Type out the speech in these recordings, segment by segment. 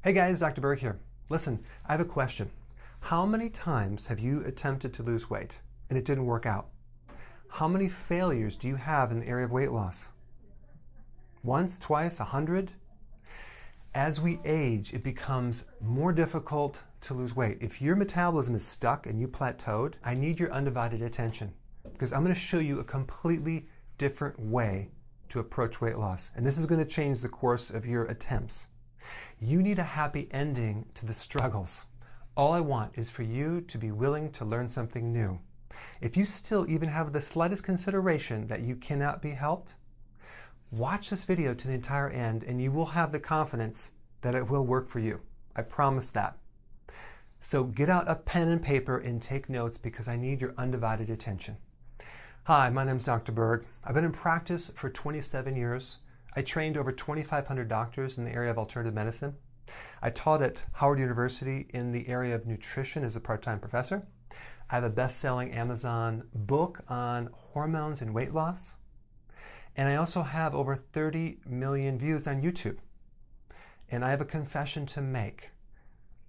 Hey guys, Dr. Berg here. Listen, I have a question. How many times have you attempted to lose weight and it didn't work out? How many failures do you have in the area of weight loss? Once, twice, 100? As we age, it becomes more difficult to lose weight. If your metabolism is stuck and you plateaued, I need your undivided attention because I'm going to show you a completely different way to approach weight loss. And this is going to change the course of your attempts. You need a happy ending to the struggles. All I want is for you to be willing to learn something new. If you still even have the slightest consideration that you cannot be helped, watch this video to the entire end and you will have the confidence that it will work for you. I promise that. So get out a pen and paper and take notes because I need your undivided attention. Hi, my name is Dr. Berg. I've been in practice for 27 years. I trained over 2,500 doctors in the area of alternative medicine. I taught at Howard University in the area of nutrition as a part-time professor. I have a best-selling Amazon book on hormones and weight loss. And I also have over 30 million views on YouTube. And I have a confession to make.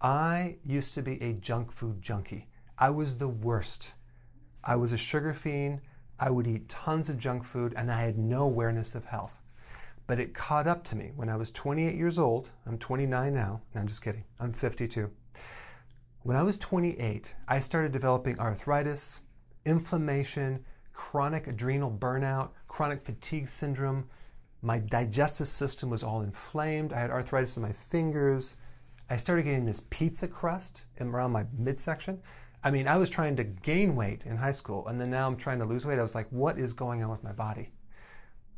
I used to be a junk food junkie. I was the worst. I was a sugar fiend. I would eat tons of junk food and I had no awareness of health. But it caught up to me when I was 28 years old. I'm 29 now. No, I'm just kidding. I'm 52. When I was 28, I started developing arthritis, inflammation, chronic adrenal burnout, chronic fatigue syndrome. My digestive system was all inflamed. I had arthritis in my fingers. I started getting this pizza crust around my midsection. I mean, I was trying to gain weight in high school, and then now I'm trying to lose weight. I was like, what is going on with my body?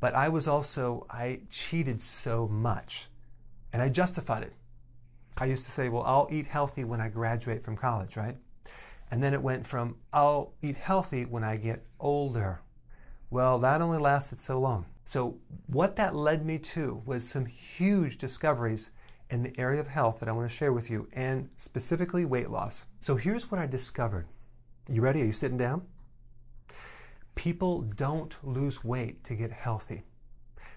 But I cheated so much, and I justified it. I used to say, well, I'll eat healthy when I graduate from college, right? And then it went from, I'll eat healthy when I get older. Well, that only lasted so long. So what that led me to was some huge discoveries in the area of health that I want to share with you, and specifically weight loss. So here's what I discovered. You ready? Are you sitting down? People don't lose weight to get healthy.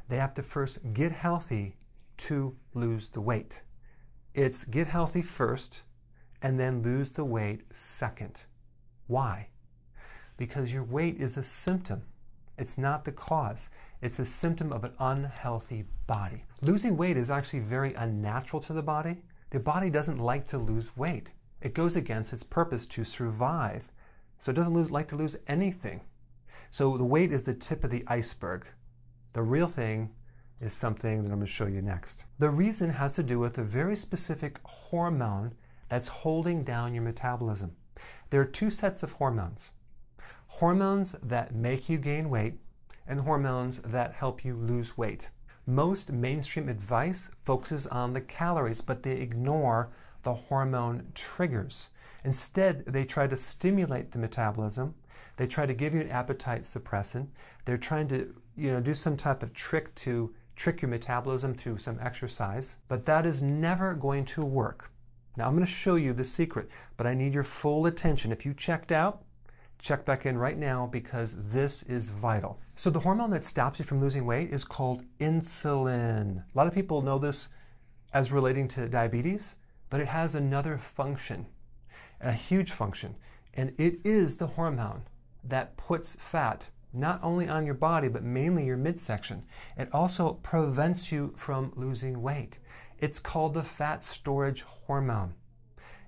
They have to first get healthy to lose the weight. It's get healthy first and then lose the weight second. Why? Because your weight is a symptom. It's not the cause. It's a symptom of an unhealthy body. Losing weight is actually very unnatural to the body. The body doesn't like to lose weight. It goes against its purpose to survive. So it doesn't like to lose anything. So the weight is the tip of the iceberg. The real thing is something that I'm going to show you next. The reason has to do with a very specific hormone that's holding down your metabolism. There are two sets of hormones. Hormones that make you gain weight and hormones that help you lose weight. Most mainstream advice focuses on the calories, but they ignore the hormone triggers. Instead, they try to stimulate the metabolism. They try to give you an appetite suppressant. They're trying to, do some type of trick to trick your metabolism through some exercise, but that is never going to work. Now, I'm going to show you the secret, but I need your full attention. If you checked out, check back in right now because this is vital. So the hormone that stops you from losing weight is called insulin. A lot of people know this as relating to diabetes, but it has another function, a huge function, and it is the hormone that puts fat not only on your body, but mainly your midsection. It also prevents you from losing weight. It's called the fat storage hormone.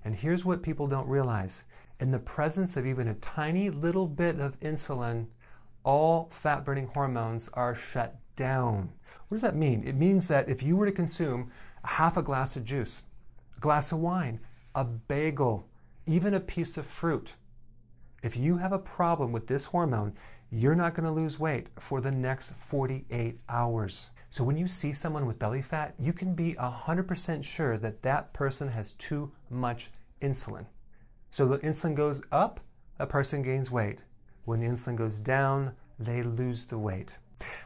And here's what people don't realize. In the presence of even a tiny little bit of insulin, all fat-burning hormones are shut down. What does that mean? It means that if you were to consume half a glass of juice, a glass of wine, a bagel, even a piece of fruit, if you have a problem with this hormone, you're not going to lose weight for the next 48 hours. So when you see someone with belly fat, you can be 100% sure that that person has too much insulin. So the insulin goes up, a person gains weight. When the insulin goes down, they lose the weight.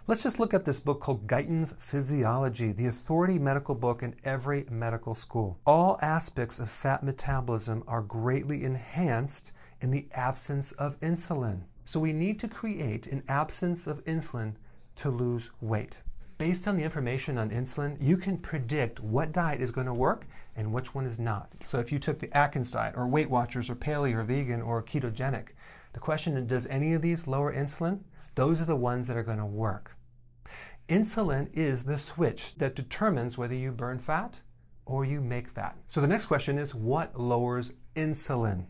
Let's just look at this book called Guyton's Physiology, the authority medical book in every medical school. All aspects of fat metabolism are greatly enhanced in the absence of insulin. So we need to create an absence of insulin to lose weight. based on the information on insulin, you can predict what diet is going to work and which one is not. So if you took the Atkins diet or Weight Watchers or paleo or vegan or ketogenic, the question is, does any of these lower insulin? Those are the ones that are going to work. Insulin is the switch that determines whether you burn fat or you make fat. So the next question is, what lowers insulin?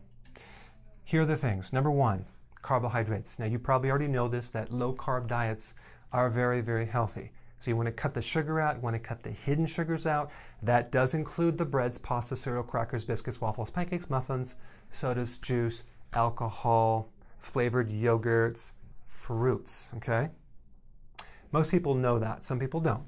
Here are the things. Number one, carbohydrates. Now you probably already know this, that low-carb diets are very, very healthy. So you want to cut the sugar out, you want to cut the hidden sugars out. That does include the breads, pasta, cereal, crackers, biscuits, waffles, pancakes, muffins, sodas, juice, alcohol, flavored yogurts, fruits, okay? Most people know that, some people don't.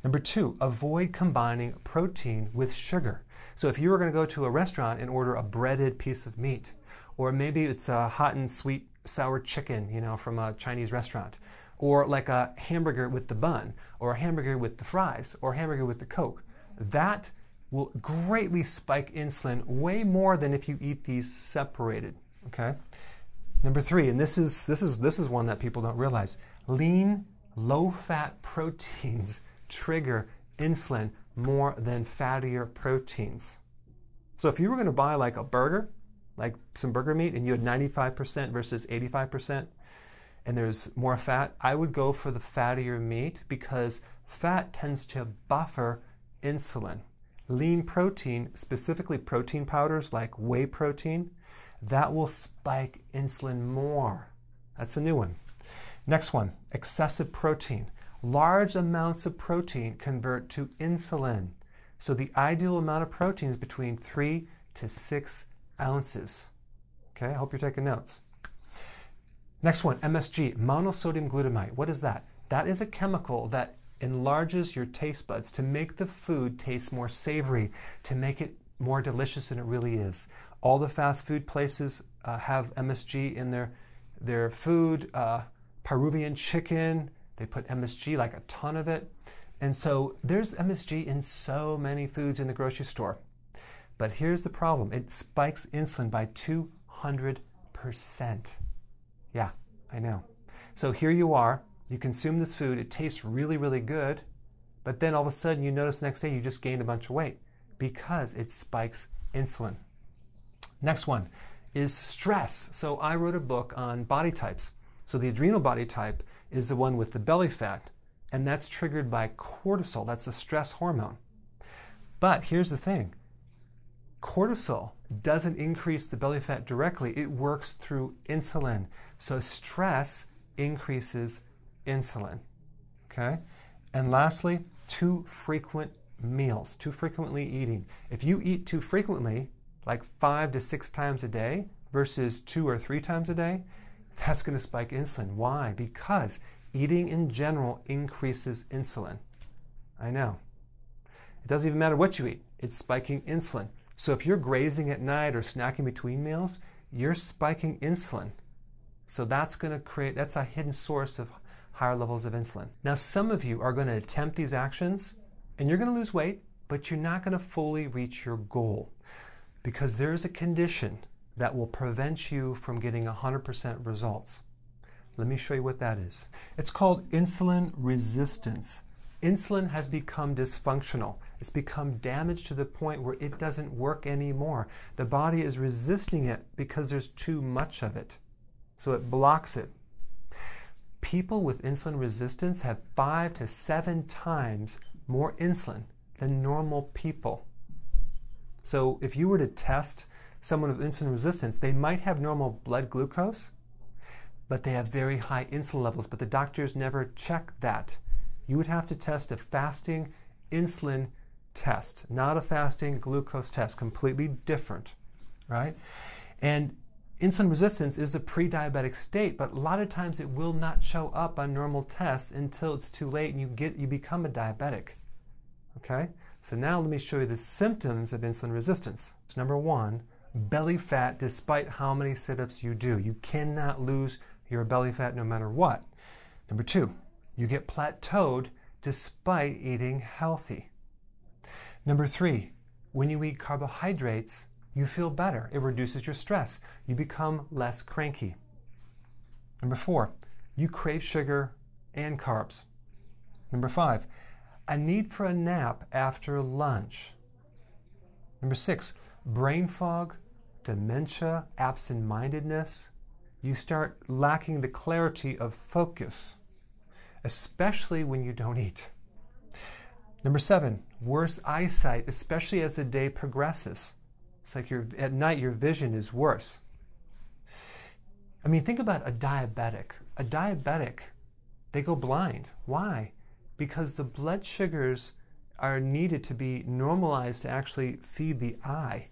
Number two, avoid combining protein with sugar. So if you were going to go to a restaurant and order a breaded piece of meat, or maybe it's a hot and sweet sour chicken, from a Chinese restaurant, or like a hamburger with the bun, or a hamburger with the fries, or a hamburger with the Coke, that will greatly spike insulin way more than if you eat these separated, okay? Number three, and this is one that people don't realize, lean, low-fat proteins trigger insulin more than fattier proteins. So if you were going to buy like a burger, like some burger meat, and you had 95% versus 85%, and there's more fat, I would go for the fattier meat because fat tends to buffer insulin. Lean protein, specifically protein powders like whey protein, that will spike insulin more. That's a new one. Next one, excessive protein. Large amounts of protein convert to insulin. So the ideal amount of protein is between 3 to 6 ounces. Okay, I hope you're taking notes. Next one, MSG, monosodium glutamate. What is that? That is a chemical that enlarges your taste buds to make the food taste more savory, to make it more delicious than it really is. All the fast food places have MSG in their food. Peruvian chicken, they put MSG, like a ton of it. And so there's MSG in so many foods in the grocery store. But here's the problem. It spikes insulin by 200%. Yeah, I know. So here you are, you consume this food, it tastes really, really good, but then all of a sudden you notice the next day you just gained a bunch of weight because it spikes insulin. Next one is stress. So I wrote a book on body types. So the adrenal body type is the one with the belly fat, and that's triggered by cortisol. That's a stress hormone. But here's the thing. Cortisol doesn't increase the belly fat directly. It works through insulin. So stress increases insulin. Okay? And lastly, too frequent meals, too frequently eating. If you eat too frequently, like 5 to 6 times a day versus 2 or 3 times a day, that's going to spike insulin. Why? Because eating in general increases insulin. I know. It doesn't even matter what you eat. It's spiking insulin. So if you're grazing at night or snacking between meals, you're spiking insulin. So that's a hidden source of higher levels of insulin. Now, some of you are going to attempt these actions and you're going to lose weight, but you're not going to fully reach your goal because there's a condition that will prevent you from getting 100% results. Let me show you what that is. It's called insulin resistance. Insulin has become dysfunctional. It's become damaged to the point where it doesn't work anymore. The body is resisting it because there's too much of it. So it blocks it. People with insulin resistance have 5 to 7 times more insulin than normal people. So if you were to test someone with insulin resistance, they might have normal blood glucose, but they have very high insulin levels, but the doctors never check that. You would have to test a fasting insulin test, not a fasting glucose test, completely different, right? And insulin resistance is a pre-diabetic state, but a lot of times it will not show up on normal tests until it's too late and you become a diabetic, okay? So now let me show you the symptoms of insulin resistance. So number one, belly fat despite how many sit-ups you do. You cannot lose your belly fat no matter what. Number two, you get plateaued despite eating healthy. Number three, when you eat carbohydrates, you feel better. It reduces your stress. You become less cranky. Number four, you crave sugar and carbs. Number 5, a need for a nap after lunch. Number 6, brain fog, dementia, absent-mindedness. You start lacking the clarity of focus, especially when you don't eat. Number 7, worse eyesight, especially as the day progresses. It's like at night your vision is worse. I mean, think about a diabetic. A diabetic, they go blind. Why? Because the blood sugars are needed to be normalized to actually feed the eye.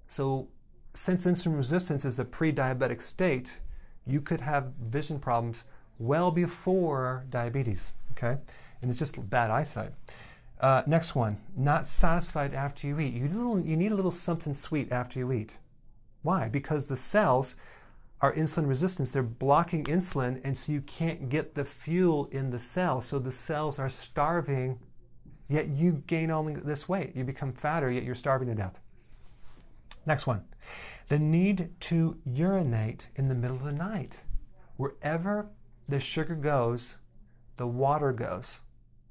So since insulin resistance is the pre-diabetic state, you could have vision problems well before diabetes, okay? And it's just bad eyesight. Next one, not satisfied after you eat. You need a little something sweet after you eat. Why? Because the cells are insulin resistant. They're blocking insulin, and so you can't get the fuel in the cells. So the cells are starving, yet you gain only this weight. You become fatter, yet you're starving to death. Next one, the need to urinate in the middle of the night. Wherever the sugar goes, the water goes.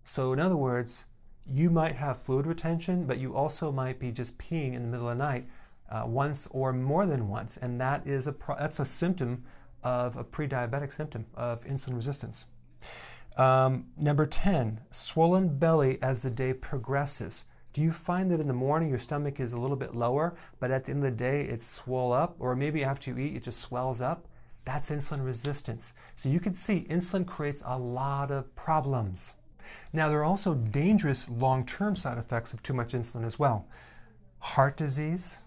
So in other words, you might have fluid retention, but you also might be just peeing in the middle of the night once or more than once, and that's a symptom of a pre-diabetic symptom of insulin resistance. Number 10, swollen belly as the day progresses. Do you find that in the morning your stomach is a little bit lower, but at the end of the day it's swole up, or maybe after you eat it just swells up? That's insulin resistance. So you can see insulin creates a lot of problems. Now, there are also dangerous long-term side effects of too much insulin as well. Heart disease,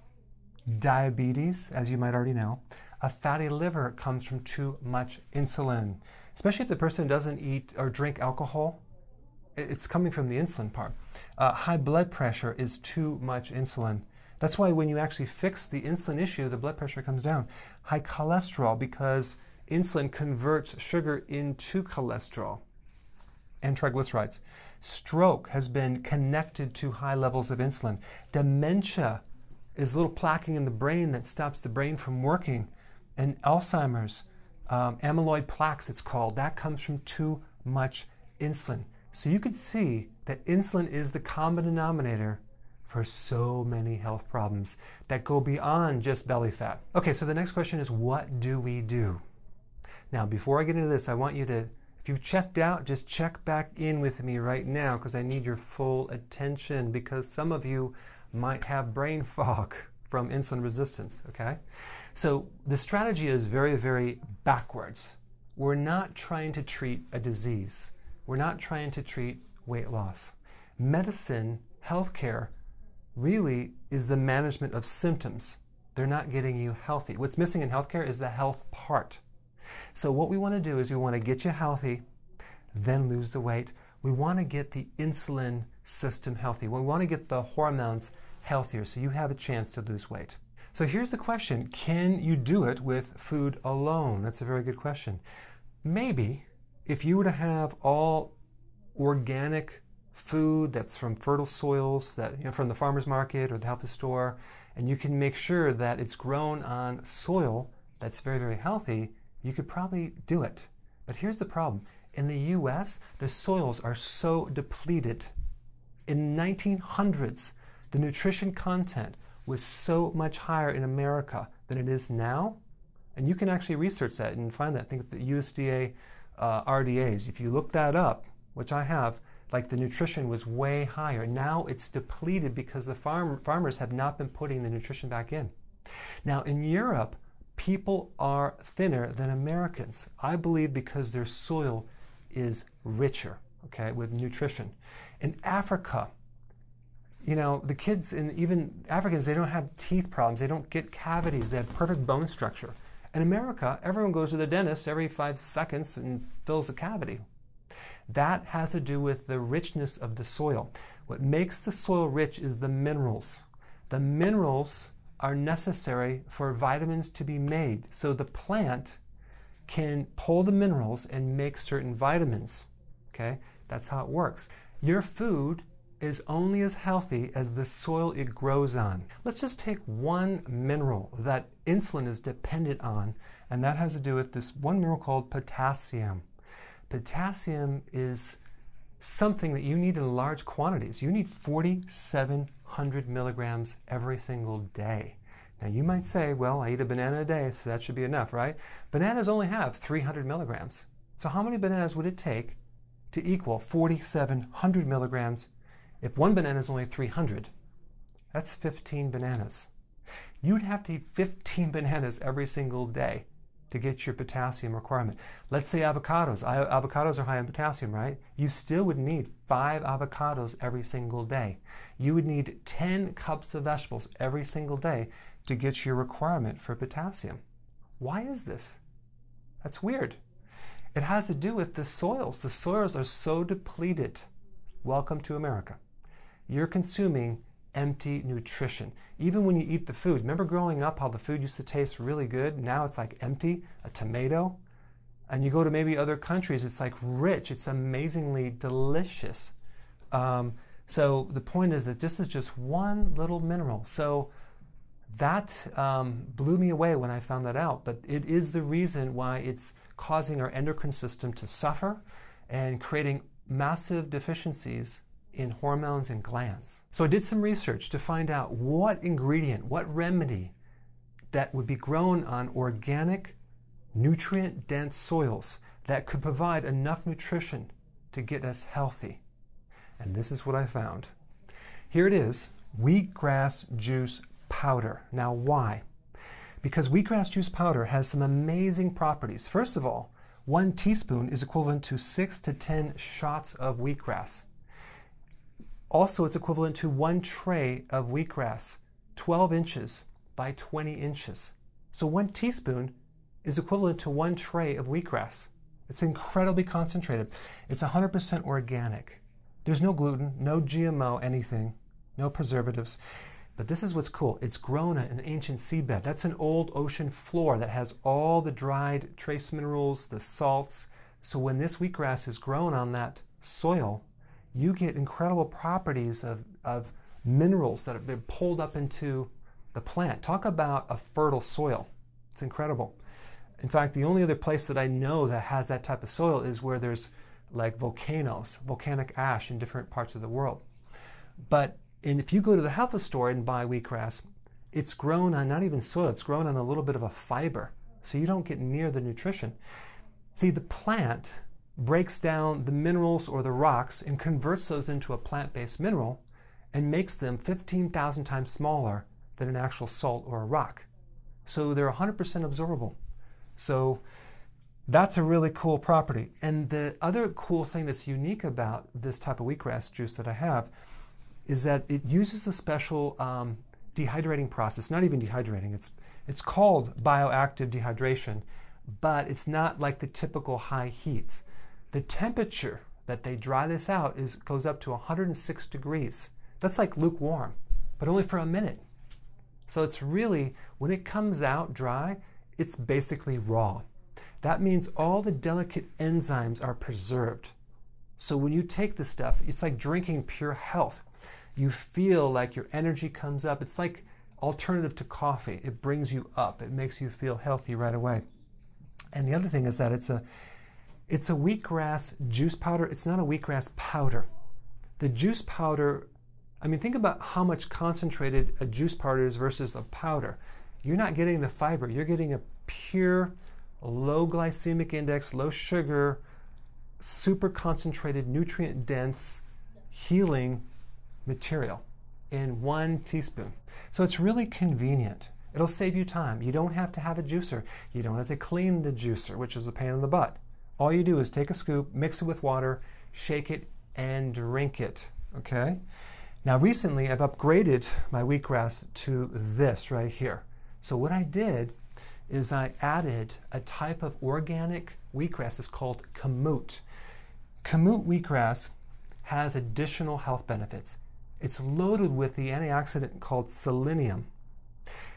diabetes, as you might already know. A fatty liver comes from too much insulin, especially if the person doesn't eat or drink alcohol. It's coming from the insulin part. High blood pressure is too much insulin. That's why when you actually fix the insulin issue, the blood pressure comes down. High cholesterol, because insulin converts sugar into cholesterol and triglycerides. Stroke has been connected to high levels of insulin. Dementia is a little plaquing in the brain that stops the brain from working. And Alzheimer's, amyloid plaques it's called, that comes from too much insulin. So you could see that insulin is the common denominator for so many health problems that go beyond just belly fat. Okay, so the next question is, what do we do? Now, before I get into this, I want you to, if you've checked out, just check back in with me right now, because I need your full attention, because some of you might have brain fog from insulin resistance, okay? So the strategy is very, very backwards. We're not trying to treat a disease. We're not trying to treat weight loss. Medicine, healthcare, really is the management of symptoms. They're not getting you healthy. What's missing in healthcare is the health part. So what we want to do is we want to get you healthy, then lose the weight. We want to get the insulin system healthy. We want to get the hormones healthier so you have a chance to lose weight. So here's the question. Can you do it with food alone? That's a very good question. Maybe if you were to have all organic food that's from fertile soils, that from the farmer's market or the health store, and you can make sure that it's grown on soil that's very, very healthy, you could probably do it. But here's the problem. In the U.S., the soils are so depleted. In the 1900s, the nutrition content was so much higher in America than it is now. And you can actually research that and find that. Think of the USDA RDAs. If you look that up, which I have, like the nutrition was way higher. Now it's depleted because the farmers have not been putting the nutrition back in. Now in Europe, people are thinner than Americans. I believe because their soil is richer, okay, with nutrition. In Africa, you know, the kids, and even Africans, they don't have teeth problems. They don't get cavities. They have perfect bone structure. In America, everyone goes to the dentist every 5 seconds and fills a cavity. That has to do with the richness of the soil. What makes the soil rich is the minerals. The minerals are necessary for vitamins to be made. So the plant can pull the minerals and make certain vitamins. Okay? That's how it works. Your food is only as healthy as the soil it grows on. Let's just take one mineral that insulin is dependent on, and that has to do with this one mineral called potassium. Potassium is something that you need in large quantities. You need 4,700 milligrams every single day. Now you might say, well, I eat a banana a day, so that should be enough, right? Bananas only have 300 milligrams. So how many bananas would it take to equal 4,700 milligrams? If one banana is only 300, that's 15 bananas. You'd have to eat 15 bananas every single day to get your potassium requirement. Let's say avocados. Avocados are high in potassium, right? You still would need 5 avocados every single day. You would need 10 cups of vegetables every single day to get your requirement for potassium. Why is this? That's weird. It has to do with the soils. The soils are so depleted. Welcome to America. You're consuming empty nutrition. Even when you eat the food, remember growing up how the food used to taste really good? Now it's like empty, a tomato. And you go to maybe other countries, it's like rich, it's amazingly delicious. So the point is that this is just one little mineral. So that blew me away when I found that out, but it is the reason why it's causing our endocrine system to suffer and creating massive deficiencies in hormones and glands. So I did some research to find out what ingredient, what remedy that would be grown on organic, nutrient-dense soils that could provide enough nutrition to get us healthy. And this is what I found. Here it is, wheatgrass juice powder. Now why? Because wheatgrass juice powder has some amazing properties. First of all, 1 teaspoon is equivalent to 6 to 10 shots of wheatgrass. Also, it's equivalent to 1 tray of wheatgrass, 12 inches by 20 inches. So 1 teaspoon is equivalent to 1 tray of wheatgrass. It's incredibly concentrated. It's 100% organic. There's no gluten, no GMO, anything, no preservatives. But this is what's cool. It's grown in an ancient seabed. That's an old ocean floor that has all the dried trace minerals, the salts. So when this wheatgrass is grown on that soil, you get incredible properties of minerals that have been pulled up into the plant. Talk about a fertile soil. It's incredible. In fact, the only other place that I know that has that type of soil is where there's like volcanoes, volcanic ash in different parts of the world. But if you go to the health food store and buy wheatgrass, it's grown on not even soil, it's grown on a little bit of a fiber. So you don't get near the nutrition. See, the plant breaks down the minerals or the rocks and converts those into a plant-based mineral and makes them 15,000 times smaller than an actual salt or a rock. So they're 100% absorbable. So that's a really cool property. And the other cool thing that's unique about this type of wheatgrass juice that I have is that it uses a special dehydrating process, not even dehydrating, it's called bioactive dehydration, but it's not like the typical high heats. The temperature that they dry this out goes up to 106 degrees. That's like lukewarm, but only for a minute. So it's really, when it comes out dry, it's basically raw. That means all the delicate enzymes are preserved. So when you take this stuff, it's like drinking pure health. You feel like your energy comes up. It's like alternative to coffee. It brings you up. It makes you feel healthy right away. And the other thing is that it's a wheatgrass juice powder. It's not a wheatgrass powder. The juice powder, I mean, think about how much concentrated a juice powder is versus a powder. You're not getting the fiber. You're getting a pure, low glycemic index, low sugar, super concentrated, nutrient-dense, healing material in 1 teaspoon. So it's really convenient. It'll save you time. You don't have to have a juicer. You don't have to clean the juicer, which is a pain in the butt. All you do is take a scoop, mix it with water, shake it, and drink it. Okay? Now recently I've upgraded my wheatgrass to this right here. So what I did is I added a type of organic wheatgrass. It's called kamut. Kamut wheatgrass has additional health benefits. It's loaded with the antioxidant called selenium.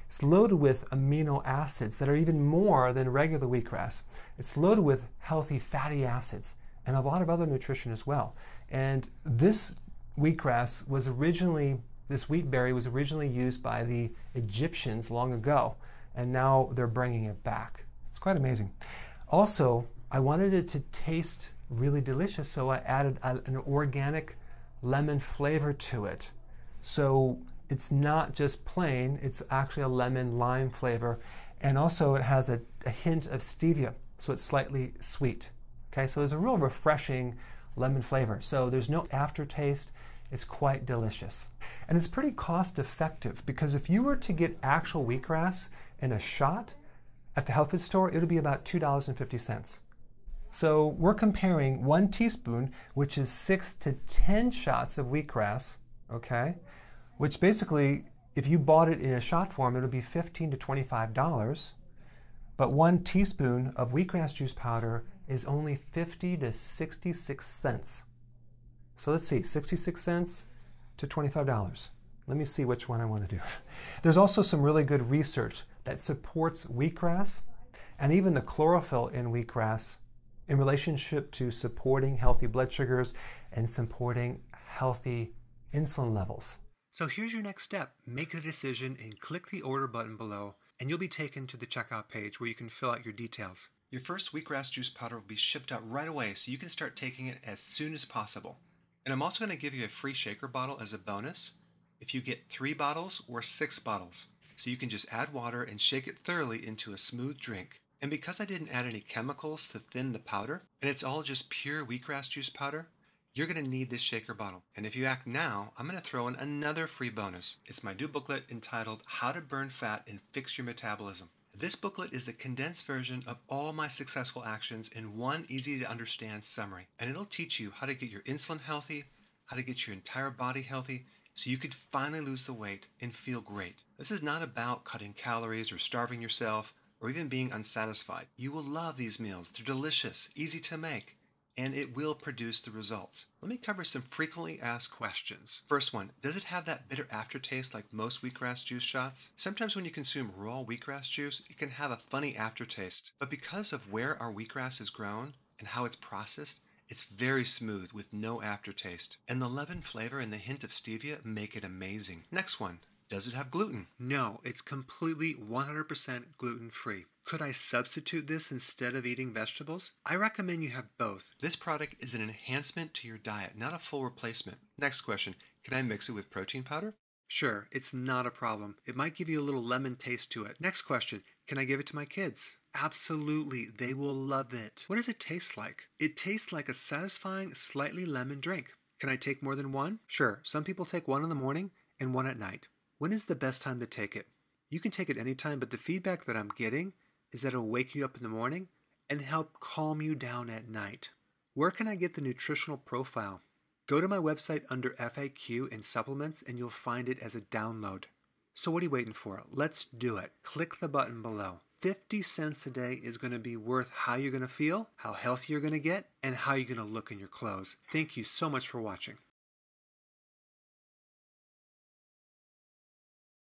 It's loaded with amino acids that are even more than regular wheatgrass. It's loaded with healthy fatty acids and a lot of other nutrition as well. And this wheatgrass was originally, this wheat berry was originally used by the Egyptians long ago, and now they're bringing it back. It's quite amazing. Also, I wanted it to taste really delicious, so I added an organic lemon flavor to it. So it's not just plain, it's actually a lemon lime flavor, and also it has a hint of stevia, so it's slightly sweet. Okay, so there's a real refreshing lemon flavor. So there's no aftertaste. It's quite delicious. And it's pretty cost effective, because if you were to get actual wheatgrass in a shot at the health food store, it would be about $2.50. So we're comparing 1 teaspoon, which is 6 to 10 shots of wheatgrass, okay? Which basically, if you bought it in a shot form, it would be $15 to $25. But 1 teaspoon of wheatgrass juice powder is only 50 to 66 cents. So let's see, 66 cents to $25. Let me see which one I want to do. There's also some really good research that supports wheatgrass and even the chlorophyll in wheatgrass in relationship to supporting healthy blood sugars and supporting healthy insulin levels. So here's your next step. Make a decision and click the order button below, and you'll be taken to the checkout page where you can fill out your details. Your first wheatgrass juice powder will be shipped out right away, so you can start taking it as soon as possible. And I'm also going to give you a free shaker bottle as a bonus if you get 3 bottles or 6 bottles. So you can just add water and shake it thoroughly into a smooth drink. And because I didn't add any chemicals to thin the powder, and it's all just pure wheatgrass juice powder, you're going to need this shaker bottle. And if you act now, I'm going to throw in another free bonus. It's my new booklet entitled How to Burn Fat and Fix Your Metabolism. This booklet is the condensed version of all my successful actions in one easy to understand summary. And it'll teach you how to get your insulin healthy, how to get your entire body healthy, so you could finally lose the weight and feel great. This is not about cutting calories or starving yourself or even being unsatisfied. You will love these meals. They're delicious, easy to make, and it will produce the results. Let me cover some frequently asked questions. First one, does it have that bitter aftertaste like most wheatgrass juice shots? Sometimes when you consume raw wheatgrass juice, it can have a funny aftertaste. But because of where our wheatgrass is grown and how it's processed, it's very smooth with no aftertaste. And the lemon flavor and the hint of stevia make it amazing. Next one, does it have gluten? No, it's completely 100% gluten-free. Could I substitute this instead of eating vegetables? I recommend you have both. This product is an enhancement to your diet, not a full replacement. Next question, can I mix it with protein powder? Sure, it's not a problem. It might give you a little lemon taste to it. Next question, can I give it to my kids? Absolutely, they will love it. What does it taste like? It tastes like a satisfying, slightly lemon drink. Can I take more than one? Sure, some people take one in the morning and one at night. When is the best time to take it? You can take it anytime, but the feedback that I'm getting is that it'll wake you up in the morning and help calm you down at night. Where can I get the nutritional profile? Go to my website under FAQ and supplements and you'll find it as a download. So what are you waiting for? Let's do it. Click the button below. 50 cents a day is going to be worth how you're going to feel, how healthy you're going to get, and how you're going to look in your clothes. Thank you so much for watching.